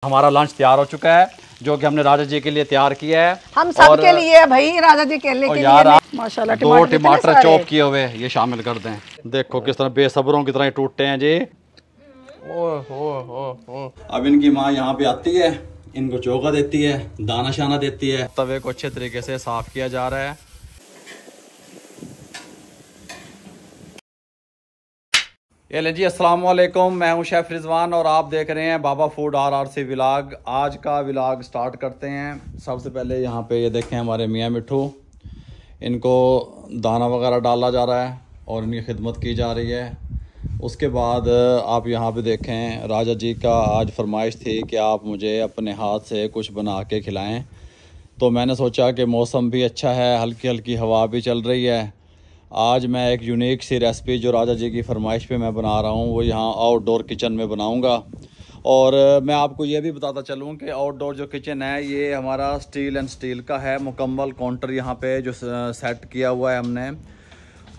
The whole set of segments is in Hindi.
हमारा लंच तैयार हो चुका है जो कि हमने राजा जी के लिए तैयार किया है। हम सब के लिए भाई, राजा जी के लिए माशाल्लाह। दो टमाटर चॉप किए हुए ये शामिल कर दें। देखो किस तरह बेसब्रों की तरह टूटते हैं जी। अब इनकी माँ यहाँ पे आती है, इनको चोगा देती है, दाना शाना देती है। तवे को अच्छे तरीके से साफ किया जा रहा है। ये ले जी, अस्सलाम वालेकुम, मैं हूं शेफ रिजवान और आप देख रहे हैं बाबा फूड RRC व्लॉग। आज का व्लॉग स्टार्ट करते हैं। सबसे पहले यहाँ पे ये देखें हमारे मियाँ मिट्ठू, इनको दाना वगैरह डाला जा रहा है और इनकी खिदमत की जा रही है। उसके बाद आप यहाँ पे देखें राजा जी का आज फरमाइश थी कि आप मुझे अपने हाथ से कुछ बना के खिलाएँ, तो मैंने सोचा कि मौसम भी अच्छा है, हल्की हल्की हवा भी चल रही है। आज मैं एक यूनिक सी रेसिपी जो राजा जी की फरमाइश पे मैं बना रहा हूँ वो यहाँ आउटडोर किचन में बनाऊँगा। और मैं आपको ये भी बताता चलूँ कि आउटडोर जो किचन है ये हमारा स्टील एंड स्टील का है। मुकम्मल काउंटर यहाँ पे जो सेट किया हुआ है हमने।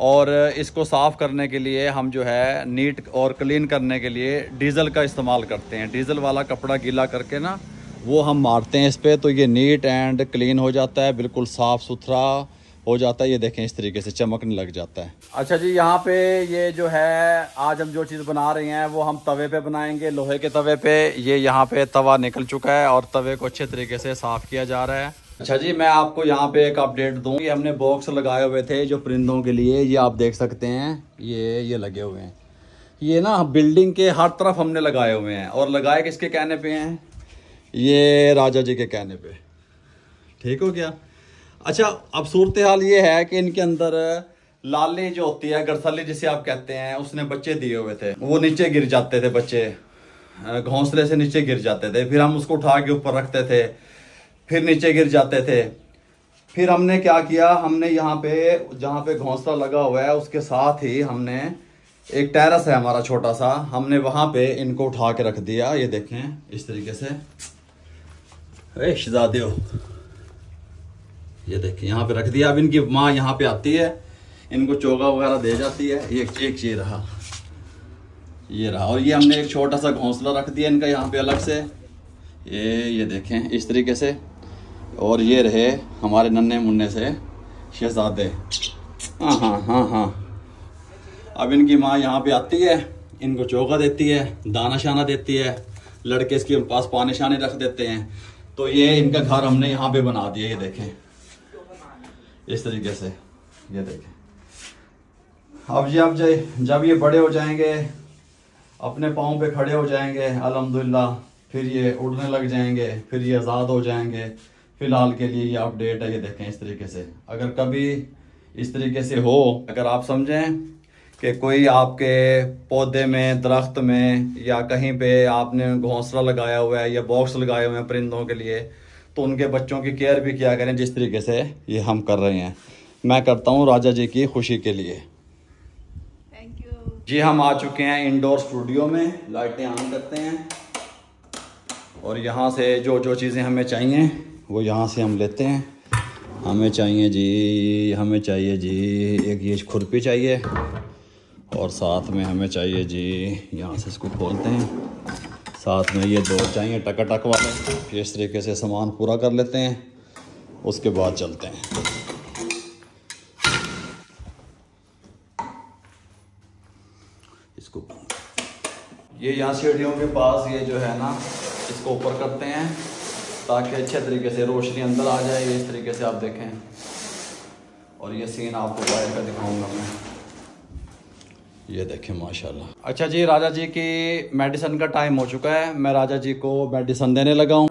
और इसको साफ़ करने के लिए हम जो है नीट और क्लीन करने के लिए डीज़ल का इस्तेमाल करते हैं। डीज़ल वाला कपड़ा गीला करके ना वो हम मारते हैं इस पर, तो ये नीट एंड क्लीन हो जाता है, बिल्कुल साफ़ सुथरा हो जाता है। ये देखें इस तरीके से चमकने लग जाता है। अच्छा जी, यहाँ पे ये जो है आज हम जो चीज़ बना रहे हैं वो हम तवे पे बनाएंगे, लोहे के तवे पे। ये यहाँ पे तवा निकल चुका है और तवे को अच्छे तरीके से साफ़ किया जा रहा है। अच्छा जी, मैं आपको यहाँ पे एक अपडेट दूँ। ये हमने बॉक्स लगाए हुए थे जो परिंदों के लिए, ये आप देख सकते हैं, ये लगे हुए हैं। ये ना बिल्डिंग के हर तरफ हमने लगाए हुए हैं। और लगाए किसके कहने पे हैं? ये राजा जी के कहने पे। ठीक हो गया। अच्छा, अब सूरत हाल ये है कि इनके अंदर लाली जो होती है, गरसली जिसे आप कहते हैं, उसने बच्चे दिए हुए थे। वो नीचे गिर जाते थे, बच्चे घोंसले से नीचे गिर जाते थे। फिर हम उसको उठा के ऊपर रखते थे, फिर नीचे गिर जाते थे। फिर हमने क्या किया, हमने यहाँ पे जहाँ पे घोंसला लगा हुआ है उसके साथ ही हमने एक टेरेस है हमारा छोटा सा, हमने वहाँ पे इनको उठा के रख दिया। ये देखें इस तरीके से। शहजादे हो, ये देखिए यहाँ पे रख दिया। अब इनकी माँ यहाँ पे आती है, इनको चोगा वगैरह दे जाती है। एक ये रहा। और ये हमने एक छोटा सा घोंसला रख दिया इनका यहाँ पे अलग से। ये देखें इस तरीके से। और ये रहे हमारे नन्हे मुन्ने से शहजादे। हाँ। अब इनकी माँ यहाँ पे आती है, इनको चोगा देती है, दाना शाना देती है, लड़के इसके पास पानी शानी रख देते हैं। तो ये इनका घर हमने यहाँ पे बना दिया। ये देखें इस तरीके से। ये देखें। अब जब ये बड़े हो जाएंगे, अपने पाँव पे खड़े हो जाएंगे अल्हम्दुलिल्लाह, फिर ये उड़ने लग जाएंगे, फिर ये आज़ाद हो जाएंगे। फ़िलहाल के लिए ये अपडेट है। ये देखें इस तरीके से। अगर कभी इस तरीके से हो, अगर आप समझें कि कोई आपके पौधे में, दरख्त में या कहीं पे आपने घोंसला लगाया हुआ है या बॉक्स लगाए हुए हैं परिंदों के लिए, तो उनके बच्चों की केयर भी किया करें जिस तरीके से ये हम कर रहे हैं। मैं करता हूँ राजा जी की खुशी के लिए। थैंक यू जी, हम आ चुके हैं इंडोर स्टूडियो में। लाइटें ऑन करते हैं और यहाँ से जो चीज़ें हमें चाहिए वो यहाँ से हम लेते हैं। हमें चाहिए जी एक ये खुरपी चाहिए और साथ में हमें चाहिए जी, यहाँ से इसको खोलते हैं, साथ में ये 2 चाहिए टक वाले। इस तरीके से सामान पूरा कर लेते हैं, उसके बाद चलते हैं। इसको ये यहाँ सीढ़ियों के पास ये जो है ना, इसको ऊपर करते हैं ताकि अच्छे तरीके से रोशनी अंदर आ जाए। इस तरीके से आप देखें। और ये सीन आपको बाहर का दिखाऊंगा मैं। ये देखें माशाल्लाह। अच्छा जी, राजा जी की मेडिसिन का टाइम हो चुका है। मैं राजा जी को मेडिसिन देने लगा हूँ।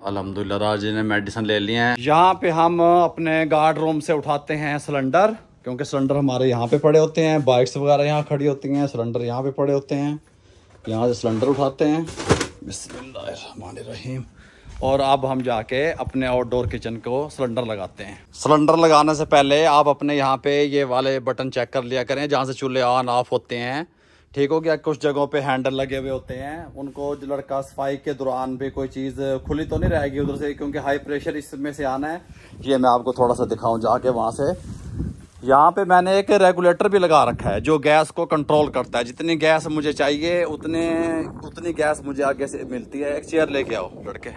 अल्हम्दुलिल्लाह राजा जी ने मेडिसिन ले लिए हैं। यहाँ पे हम अपने गार्ड रूम से उठाते हैं सिलेंडर, क्योंकि सिलेंडर हमारे यहाँ पे पड़े होते हैं। बाइक्स वगैरह यहाँ खड़ी होती हैं, सिलेंडर यहाँ पे पड़े होते हैं। यहाँ से सिलेंडर उठाते हैं। बिस्मिल्लाहिर्रहमानिर्रहीम। और अब हम जाके अपने आउटडोर किचन को सिलेंडर लगाते हैं। सिलेंडर लगाने से पहले आप अपने यहाँ पे ये वाले बटन चेक कर लिया करें जहाँ से चूल्हे ऑन ऑफ होते हैं। ठीक हो गया। कुछ जगहों पे हैंडल लगे हुए होते हैं, उनको जो लड़का सफाई के दौरान भी कोई चीज़ खुली तो नहीं रहेगी उधर से, क्योंकि हाई प्रेशर इसमें से आना है। ये मैं आपको थोड़ा सा दिखाऊँ जाके वहाँ से। यहाँ पे मैंने एक रेगुलेटर भी लगा रखा है जो गैस को कंट्रोल करता है। जितनी गैस मुझे चाहिए उतनी गैस मुझे आगे से मिलती है। एक चेयर लेके आओ लड़के,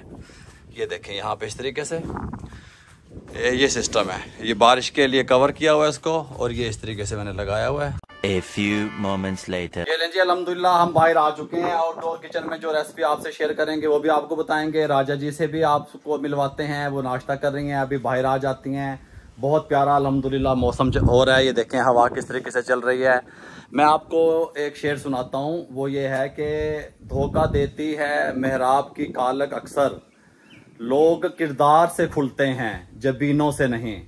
ये देखें यहाँ पे इस तरीके से ये सिस्टम है। ये बारिश के लिए कवर किया हुआ है इसको, और ये इस तरीके से मैंने लगाया हुआ है। A few moments later. ये लीजिए अल्हम्दुलिल्लाह हम बाहर आ चुके हैं। आउटडोर किचन में जो रेसिपी आपसे शेयर करेंगे वो भी आपको बताएंगे। राजा जी से भी आपको मिलवाते हैं, वो नाश्ता कर रही हैं, अभी बाहर आ जाती हैं। बहुत प्यारा अल्हम्दुलिल्लाह मौसम हो रहा है। ये देखें हवा किस तरीके से चल रही है। मैं आपको एक शेर सुनाता हूँ, वो ये है कि धोखा देती है मेहराब की कालक अक्सर, लोग किरदार से खुलते हैं जबीनों से नहीं।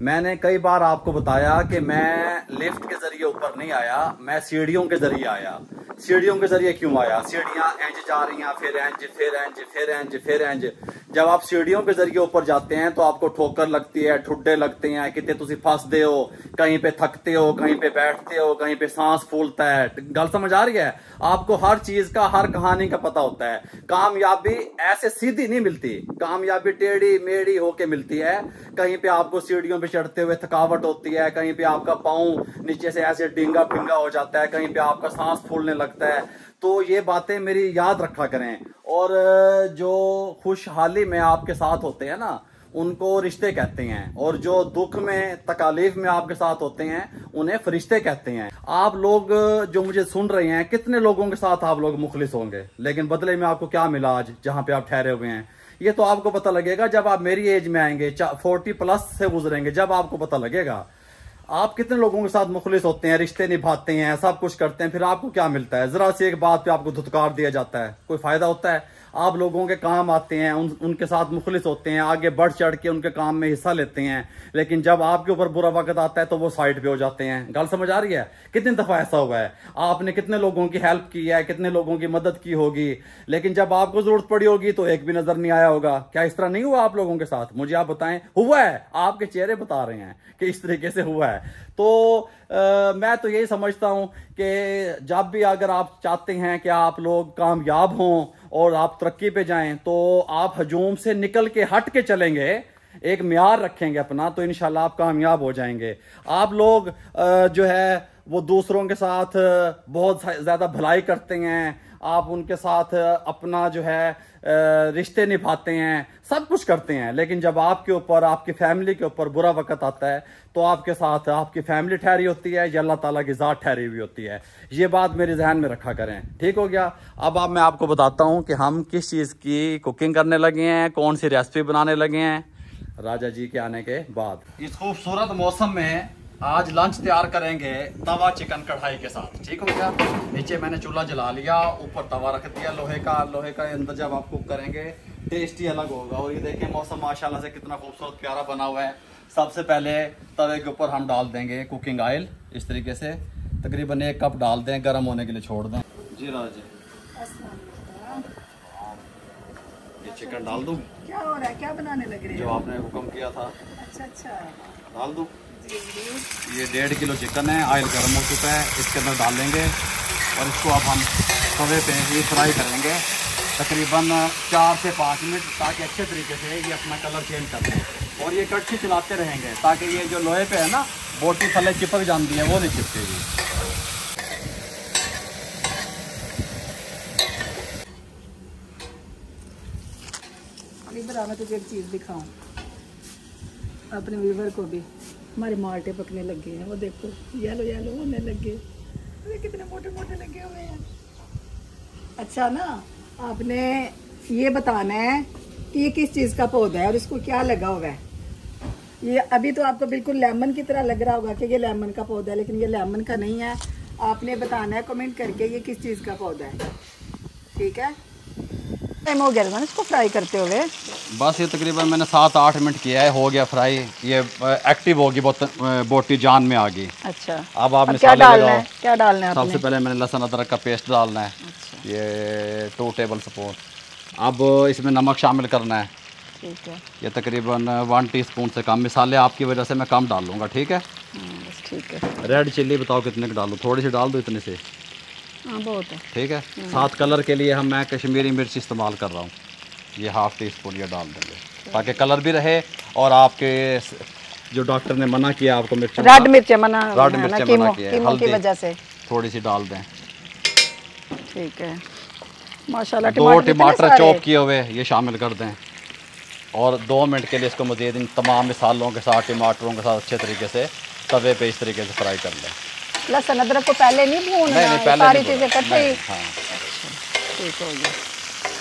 मैंने कई बार आपको बताया कि मैं लिफ्ट के जरिए ऊपर नहीं आया, मैं सीढ़ियों के जरिए आया। सीढ़ियों के जरिए क्यों आया? सीढ़ियां इंज जा रही हैं, फिर इंज, फिर इंज, फिर इंज, फिर इंज। जब आप सीढ़ियों के जरिए ऊपर जाते हैं तो आपको ठोकर लगती है, ठुड्डे लगते हैं, कितने तुसी फंसते हो, कहीं पे थकते हो, कहीं पे बैठते हो, कहीं पे सांस फूलता है। गल समझ आ रही है? आपको हर चीज का, हर कहानी का पता होता है। कामयाबी ऐसे सीधी नहीं मिलती, कामयाबी टेढ़ी मेढ़ी होके मिलती है। कहीं पे आपको सीढ़ियों पे चढ़ते हुए थकावट होती है, कहीं पे आपका पाँव नीचे से ऐसे डिंगा फिंगा हो जाता है, कहीं पे आपका सांस फूलने लगता है। तो ये बातें मेरी याद रखा करें। और जो खुशहाली में आपके साथ होते हैं ना, उनको रिश्ते कहते हैं, और जो दुख में, तकालीफ में आपके साथ होते हैं उन्हें फरिश्ते कहते हैं। आप लोग जो मुझे सुन रहे हैं, कितने लोगों के साथ आप लोग मुखलिस होंगे, लेकिन बदले में आपको क्या मिला आज जहां पे आप ठहरे हुए हैं? ये तो आपको पता लगेगा जब आप मेरी एज में आएंगे, 40+ से गुजरेंगे, जब आपको पता लगेगा आप कितने लोगों के साथ मुखलिस होते हैं, रिश्ते निभाते हैं, सब कुछ करते हैं, फिर आपको क्या मिलता है? जरा सी एक बात पे आपको धुतकार दिया जाता है, कोई फायदा होता है? आप लोगों के काम आते हैं, उनके साथ मुखलिस होते हैं, आगे बढ़ चढ़ के उनके काम में हिस्सा लेते हैं, लेकिन जब आपके ऊपर बुरा वक्त आता है तो वो साइड पे हो जाते हैं। गल समझ आ रही है? कितनी दफा ऐसा हुआ है? आपने कितने लोगों की हेल्प की है, कितने लोगों की मदद की होगी, लेकिन जब आपको जरूरत पड़ी होगी तो एक भी नजर नहीं आया होगा। क्या इस तरह नहीं हुआ आप लोगों के साथ? मुझे आप बताएं। हुआ है, आपके चेहरे बता रहे हैं कि इस तरीके से हुआ है। तो मैं तो यही समझता हूं कि जब भी अगर आप चाहते हैं कि आप लोग कामयाब हों और आप तरक्की पे जाएं, तो आप हजूम से निकल के हट के चलेंगे, एक म्यार रखेंगे अपना, तो इंशाल्लाह आप कामयाब हो जाएंगे। आप लोग जो है वो दूसरों के साथ बहुत ज़्यादा भलाई करते हैं, आप उनके साथ अपना जो है रिश्ते निभाते हैं, सब कुछ करते हैं, लेकिन जब आपके ऊपर, आपकी फैमिली के ऊपर बुरा वक्त आता है तो आपके साथ आपकी फैमिली ठहरी होती है या अल्लाह ताला की ज़ात ठहरी हुई होती है। ये बात मेरे जहन में रखा करें, ठीक हो गया? अब मैं आपको बताता हूँ कि हम किस चीज़ की कुकिंग करने लगे हैं, कौन सी रेसिपी बनाने लगे हैं राजा जी के आने के बाद। इस खूबसूरत मौसम में आज लंच तैयार करेंगे तवा चिकन कढ़ाई के साथ, ठीक हो गया? नीचे मैंने चूल्हा जला लिया, ऊपर तवा रख दिया लोहे का अंदर जब आप कुक करेंगे टेस्ट ही अलग होगा। और ये देखें मौसम माशाल्लाह से कितना खूबसूरत प्यारा बना हुआ है। सबसे पहले तवे के ऊपर हम डाल देंगे कुकिंग ऑयल, इस तरीके से तकरीबन 1 कप डाल दें, गर्म होने के लिए छोड़ दें। जी राजा, ये चिकन डाल दूं? क्या हो रहा है? क्या बनाने लग रहे हैं? जो आपने हुक्म किया था। अच्छा, डाल दूं? ये 1.5 किलो चिकन है, ऑयल गर्म हो चुका है, इसके अंदर डाल लेंगे और इसको अब हम तवे पे ही फ्राई करेंगे तकरीबन 4 से 5 मिनट, ताकि अच्छे तरीके से ये अपना कलर चेंज कर दें। और ये कड़छी चलाते रहेंगे ताकि ये जो लोहे पे है ना, बोटी थले चिपक जाती है, वो नहीं चिपकेगी। इधर आ, मैं तुझे एक चीज़ दिखाऊं, अपने व्यूवर को भी। हमारे माल्टे पकने लगे हैं, वो देखो येलो येलो होने लगे, अरे कितने मोटे मोटे लगे हुए हैं। अच्छा ना, आपने ये बताना है कि ये किस चीज़ का पौधा है और इसको क्या लगा हुआ है। ये अभी तो आपको बिल्कुल लेमन की तरह लग रहा होगा कि ये लेमन का पौधा है, लेकिन ये लेमन का नहीं है। आपने बताना है कमेंट करके ये किस चीज़ का पौधा है, ठीक है? टाइम हो गया इसको फ्राई करते हुए। बस ये तकरीबन मैंने 7-8 मिनट किया है, हो गया फ्राई। ये एक्टिव होगी, बोटी जान में आ गई। अच्छा, अब आप क्या डालना है? क्या डालना है? सबसे पहले मैंने लहसुन अदरक का पेस्ट डालना है। अच्छा। ये 2 टेबल स्पून। अब इसमें नमक शामिल करना है, ठीक है? ये तकरीबन 1 टीस्पून से कम। मिसाले आपकी वजह से मैं कम डाल लूँगा, ठीक है? बस ठीक है। रेड चिल्ली बताओ कितने की डालूँ? थोड़ी सी डाल दो, इतने से? हाँ, बहुत है। ठीक है। साथ कलर के लिए मैं कश्मीरी मिर्च इस्तेमाल कर रहा हूँ, ये 1/2 टीस्पून ये डाल देंगे ताकि कलर भी रहे और आपके जो डॉक्टर ने मना किया आपको मिर्च, रेड मिर्चें मना, रेड मिर्चें मना किया है, कीमो की वजह से थोड़ी सी डाल दें। ठीक है। माशाल्लाह 2 टमाटर चॉप किए हुए ये शामिल कर दें और 2 मिनट के लिए इसको मज़ीद इन तमाम मसालों के साथ, टमाटरों के साथ अच्छे तरीके से तवे पे इस तरीके से फ्राई कर लें। लहसुन अदरक को पहले नहीं भूनना है, सारी चीज़ें इकट्ठे ही। हाँ ठीक हो गया।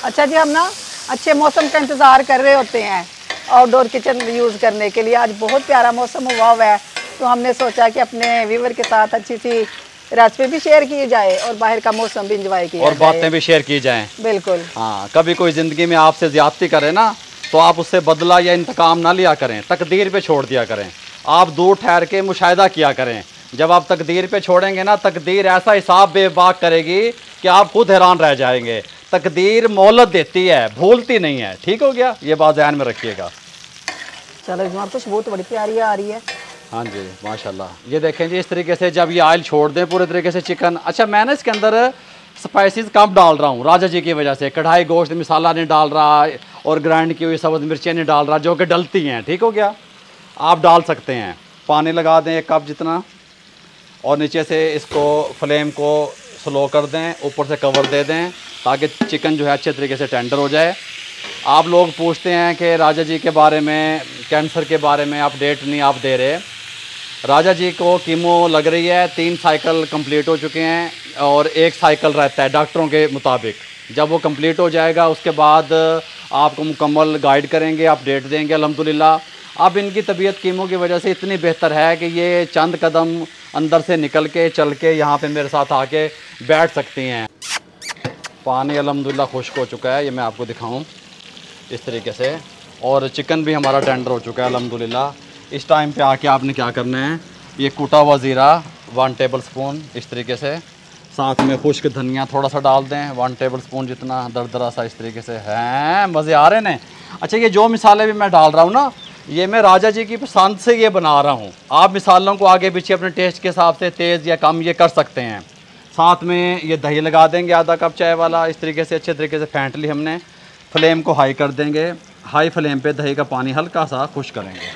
अच्छा जी, हम ना अच्छे मौसम का इंतज़ार कर रहे होते हैं आउटडोर किचन यूज़ करने के लिए। आज बहुत प्यारा मौसम हुआ हुआ है, तो हमने सोचा कि अपने व्यूवर के साथ अच्छी सी रेसिपी भी शेयर की जाए और बाहर का मौसम भी इंजॉय किया और बातें भी शेयर की जाएं। बिल्कुल। हाँ, कभी कोई ज़िंदगी में आपसे ज़्यादती करे ना, तो आप उससे बदला या इंतकाम ना लिया करें, तकदीर पे छोड़ दिया करें। आप दूर ठहर के मुशाहिदा किया करें। जब आप तकदीर पे छोड़ेंगे ना, तकदीर ऐसा हिसाब बेबाक करेगी कि आप खुद हैरान रह जाएंगे। तकदीर मोहलत देती है, भूलती नहीं है। ठीक हो गया, ये बात ध्यान में रखिएगा। चलो इसमें खुशबू तो बड़ी प्यारी आ रही है। हाँ जी, माशाल्लाह। ये देखें जी, इस तरीके से जब ये ऑयल छोड़ दें पूरे तरीके से चिकन। अच्छा, मैं ना इसके अंदर स्पाइसेस कम डाल रहा हूँ राजा जी की वजह से। कढ़ाई गोश्त मसाला नहीं डाल रहा और ग्राइंड की हुई सब्ज़ मिर्चें नहीं डाल रहा, जो कि डलती हैं। ठीक हो गया, आप डाल सकते हैं। पानी लगा दें 1 कप जितना और नीचे से इसको फ्लेम को स्लो कर दें, ऊपर से कवर दे दें ताकि चिकन जो है अच्छे तरीके से टेंडर हो जाए। आप लोग पूछते हैं कि राजा जी के बारे में, कैंसर के बारे में अपडेट नहीं आप दे रहे। राजा जी को कीमो लग रही है, 3 साइकिल कंप्लीट हो चुके हैं और 1 साइकिल रहता है डॉक्टरों के मुताबिक। जब वो कंप्लीट हो जाएगा उसके बाद आपको मुकम्मल गाइड करेंगे, अपडेट देंगे अल्हम्दुलिल्लाह। अब इनकी तबीयत कीमो की वजह से इतनी बेहतर है कि ये चंद कदम अंदर से निकल के चल के यहाँ पे मेरे साथ आके बैठ सकती हैं। पानी अल्हम्दुलिल्लाह खुश्क हो चुका है, ये मैं आपको दिखाऊँ इस तरीके से। और चिकन भी हमारा टेंडर हो चुका है अल्हम्दुलिल्लाह। इस टाइम पे आके आपने क्या करना है, ये कूटा हुआ ज़ीरा 1 टेबल स्पून इस तरीके से, साथ में खुश्क धनिया थोड़ा सा डाल दें 1 टेबल स्पून जितना, दरदरा सा इस तरीके से। हैं, मज़े आ रहे हैं। अच्छा, ये जो मिसाले भी मैं डाल रहा हूँ ना, ये मैं राजा जी की पसंद से ये बना रहा हूँ। आप मिसालों को आगे पीछे अपने टेस्ट के हिसाब से तेज़ या कम ये कर सकते हैं। साथ में ये दही लगा देंगे आधा कप चाय वाला, इस तरीके से अच्छे तरीके से फेंट ली हमने। फ्लेम को हाई कर देंगे, हाई फ्लेम पे दही का पानी हल्का सा खुश करेंगे।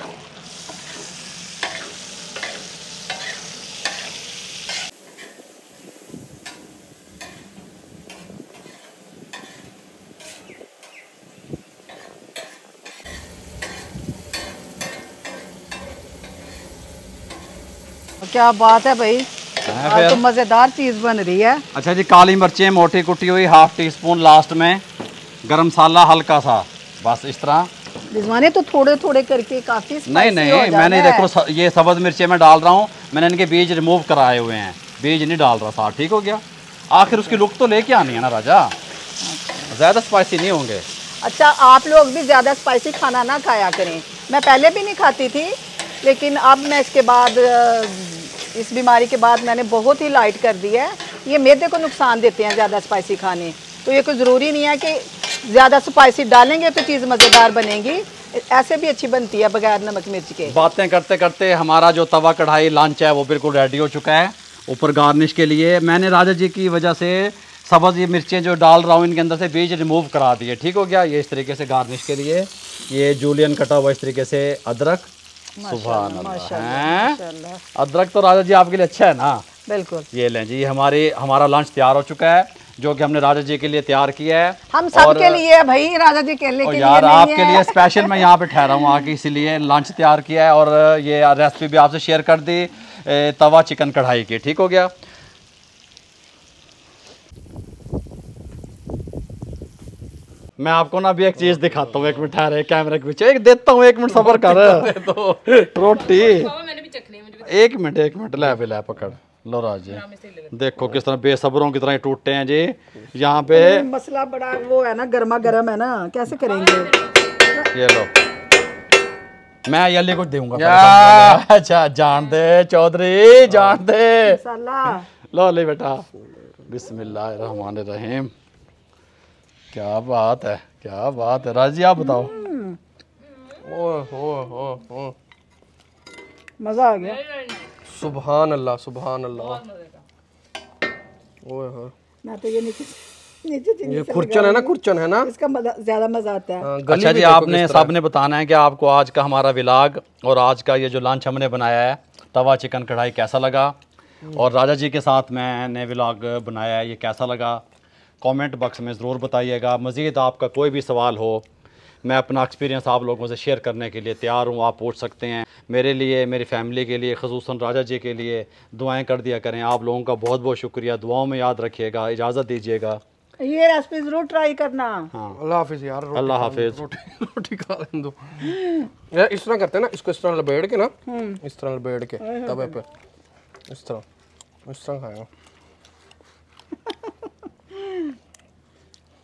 क्या बात है भाई, तो मज़ेदार चीज़ बन रही है। अच्छा जी, काली मिर्चें मोटी कुटी हुई 1/2 टीस्पून लास्ट में, गरम मसाला हल्का सा, बस इस तरह। रिजवानी तो थोड़े थोड़े करके काफ़ी नहीं, मैंने देखो ये सब्ज़ मिर्चें मैं डाल रहा हूँ, मैंने इनके बीज रिमूव कराए हुए हैं, बीज नहीं डाल रहा था। ठीक हो गया, आखिर उसकी लुक तो लेके आनी है ना राजा, ज़्यादा स्पाइसी नहीं होंगे। अच्छा, आप लोग भी ज़्यादा स्पाइसी खाना ना खाया करें। मैं पहले भी नहीं खाती थी, लेकिन अब मैं इसके बाद, इस बीमारी के बाद मैंने बहुत ही लाइट कर दिया है। ये मैदे को नुकसान देते हैं ज़्यादा स्पाइसी खाने, तो ये कोई ज़रूरी नहीं है कि ज़्यादा स्पाइसी डालेंगे तो चीज़ मज़ेदार बनेगी, ऐसे भी अच्छी बनती है बगैर नमक मिर्च के। बातें करते करते हमारा जो तवा कढ़ाई लंच है वो बिल्कुल रेडी हो चुका है। ऊपर गार्निश के लिए मैंने राजा जी की वजह से सब्ज़ ये मिर्चें जो डाल रहा हूँ इनके अंदर से बीज रिमूव करा दिए। ठीक हो गया, ये इस तरीके से गार्निश के लिए ये जूलियन कटा हुआ इस तरीके से अदरक। सुभान अल्लाह, अदरक तो राजा जी आपके लिए अच्छा है ना। बिल्कुल। ये लें जी, हमारा लंच तैयार हो चुका है, जो कि हमने राजा जी के लिए तैयार किया है। हम सब के लिए भाई, राजा जी के लिए यार आपके लिए स्पेशल मैं यहाँ पे ठहरा हूँ आके, इसीलिए लंच तैयार किया है और ये रेसिपी भी आपसे शेयर कर दी तवा चिकन कढ़ाई की। ठीक हो गया, मैं आपको ना अभी एक चीज दिखाता हूँ, 1 मिनट ठहरे, कैमरे के पीछे एक देता हूँ, 1 मिनट सब्र कर। तो रोटी 1 मिनट ले पकड़ लो राजे, देखो किस तरह बेसब्रों की तरह टूटते हैं जी यहाँ पे। मसला बड़ा वो है ना, गर्मा गर्म है ना, कैसे करेंगे। ये लो, मैं ये कुछ दूंगा। अच्छा, जान दे चौधरी, जान दे। लो ले बेटा, बिस्मिल्लाहिर्रहमानिर्रहीम। क्या बात है, क्या बात है। राजी आप बताओ। ओ मजा आ गया। सुभान अल्लाह, सुभान अल्लाह। ओए हो, मैं तो ये नहीं नीचे चीनी ये से खुरचन है ना, खुरचन है ना, इसका ज्यादा मजा आता है। अच्छा जी, आपने सबने बताना है कि आपको आज का हमारा व्लॉग और आज का ये जो लंच हमने बनाया है तवा चिकन कढ़ाई कैसा लगा, और राजा जी के साथ मैंने व्लॉग बनाया है ये कैसा लगा, कमेंट बॉक्स में ज़रूर बताइएगा। मज़ीद आपका कोई भी सवाल हो, मैं अपना एक्सपीरियंस आप लोगों से शेयर करने के लिए तैयार हूँ, आप पूछ सकते हैं। मेरे लिए, मेरी फैमिली के लिए, ख़ुसूसन राजा जी के लिए दुआएं कर दिया करें। आप लोगों का बहुत बहुत शुक्रिया, दुआओं में याद रखिएगा। इजाज़त दीजिएगा, ये रेसिपी जरूर ट्राई करना। हाँ, अल्लाह हाफिज़ यार, अल्लाह हाफिज़। रोटी खा लें दो यार। इस तरह करते हैं ना, इसको इस तरह लपेट के ना, इस तरह लपेट के तवे पे इस तरह खाएगा।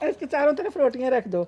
इसके चारों तरफ रोटियां रख दो।